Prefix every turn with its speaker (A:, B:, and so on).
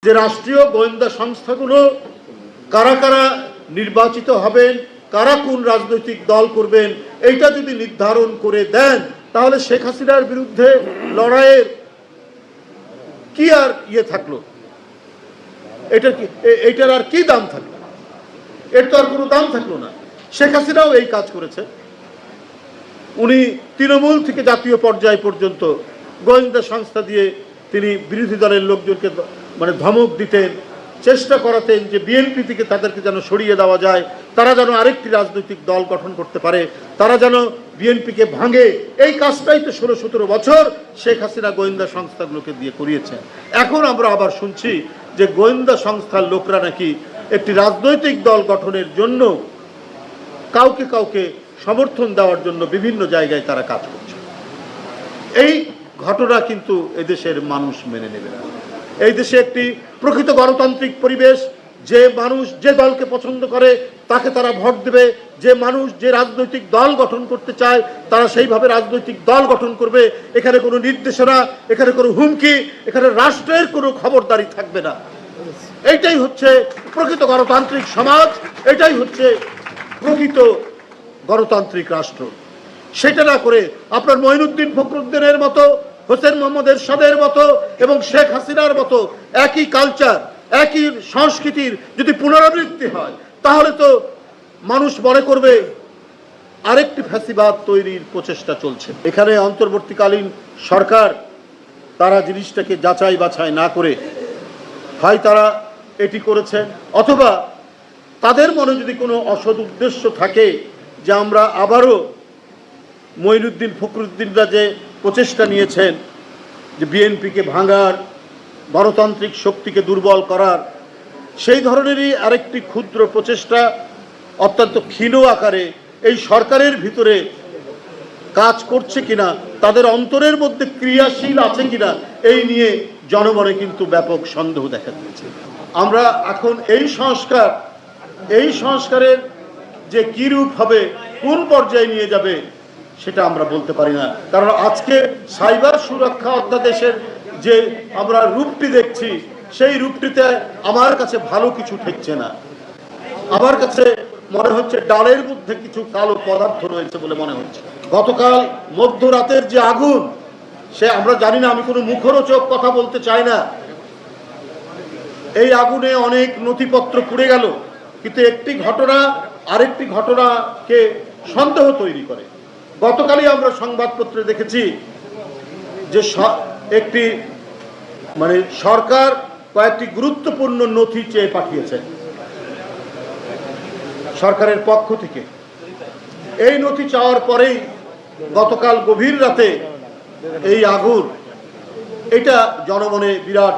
A: যে রাষ্ট্রীয় গোয়েন্দা সংস্থাগুলো কারা কারা নির্বাচিত হবেন, কারা কোন রাজনৈতিক দল করবেন, এইটা যদি নির্ধারণ করে দেন তাহলে শেখ হাসিনার বিরুদ্ধে লড়াইয়ের কি আর থাকলো, এটার আর কি দাম থাকলো? এর তো আর কোনো দাম থাকলো না। শেখ হাসিনাও এই কাজ করেছে। উনি তৃণমূল থেকে জাতীয় পর্যায় পর্যন্ত গোয়েন্দা সংস্থা দিয়ে তিনি বিরোধী দলের লোকজনকে ধমক দিতেন, চেষ্টা করাতেন যে বিএনপি থেকে তাদেরকে যেন সরিয়ে দেওয়া যায়, তারা যেন আরেকটি রাজনৈতিক দল গঠন করতে পারে, তারা যেন বিএনপিকে ভাঙে। এই কাজটাই তো 16-17 বছর শেখ হাসিনা গোয়েন্দা সংস্থাগুলোকে দিয়ে করিয়েছেন। এখন আমরা আবার শুনছি যে গোয়েন্দা সংস্থার লোকরা নাকি একটি রাজনৈতিক দল গঠনের জন্য কাউকে কাউকে সমর্থন দেওয়ার জন্য বিভিন্ন জায়গায় তারা কাজ করছে। এই ঘটনা কিন্তু এদেশের মানুষ মেনে নেবে না। এই দেশে একটি প্রকৃত গণতান্ত্রিক পরিবেশ, যে মানুষ যে দলকে পছন্দ করে তাকে তারা ভোট দেবে, যে মানুষ যে রাজনৈতিক দল গঠন করতে চায় তারা সেইভাবে রাজনৈতিক দল গঠন করবে। এখানে কোনো নির্দেশনা, এখানে কোনো হুমকি, এখানে রাষ্ট্রের কোনো খবরদারি থাকবে না। এইটাই হচ্ছে প্রকৃত গণতান্ত্রিক সমাজ, এটাই হচ্ছে প্রকৃত গণতান্ত্রিক রাষ্ট্র। সেটা না করে আপনার মঈনুদ্দিন ফখরুদ্দিনের মতো, হোসেন মোহাম্মদ এরশাদের মতো এবং শেখ হাসিনার মতো একই কালচার, একই সংস্কৃতির যদি পুনরাবৃত্তি হয় তাহলে তো মানুষ মনে করবে আরেকটি ফ্যাসিবাদ তৈরির প্রচেষ্টা চলছে। এখানে অন্তর্বর্তীকালীন সরকার তারা জিনিসটাকে যাচাই বাছাই না করে হয় তারা এটি করেছেন, অথবা তাদের মনে যদি কোনো অসৎ উদ্দেশ্য থাকে যে আমরা আবারও মঈনুদ্দিন ফখরুদ্দিনরা যে প্রচেষ্টা নিয়েছেন যে বিএনপিকে ভাঙার, গণতান্ত্রিক শক্তিকে দুর্বল করার, সেই ধরনেরই আরেকটি ক্ষুদ্র প্রচেষ্টা অত্যন্ত ক্ষীণ আকারে এই সরকারের ভিতরে কাজ করছে কিনা, তাদের অন্তরের মধ্যে ক্রিয়াশীল আছে কিনা, এই নিয়ে জনমনে কিন্তু ব্যাপক সন্দেহ দেখা দিয়েছে। আমরা এখন এই সংস্কারের যে কি রূপ হবে, কোন পর্যায়ে নিয়ে যাবে সেটা আমরা বলতে পারি না। কারণ আজকে সাইবার সুরক্ষা অধ্যাদেশের যে আমরা রূপটি দেখছি, সেই রূপটিতে আমার কাছে ভালো কিছু ঠেকছে না। আমার কাছে মনে হচ্ছে ডালের মধ্যে কিছু কালো পদার্থ রয়েছে বলে মনে হচ্ছে। গতকাল মধ্যরাতের যে আগুন, সে আমরা জানি না, আমি কোনো মুখরোচক কথা বলতে চাই না। এই আগুনে অনেক নথিপত্র পুড়ে গেল, কিন্তু একটি ঘটনা আরেকটি ঘটনাকে সন্দেহ তৈরি করে। গতকালই আমরা সংবাদপত্রে দেখেছি যে একটি সরকার কয়েকটি গুরুত্বপূর্ণ নথি চেয়ে পাঠিয়েছে সরকারের পক্ষ থেকে। এই নথি চাওয়ার পরেই গতকাল গভীর রাতে এই আগুন, এটা জনমনে বিরাট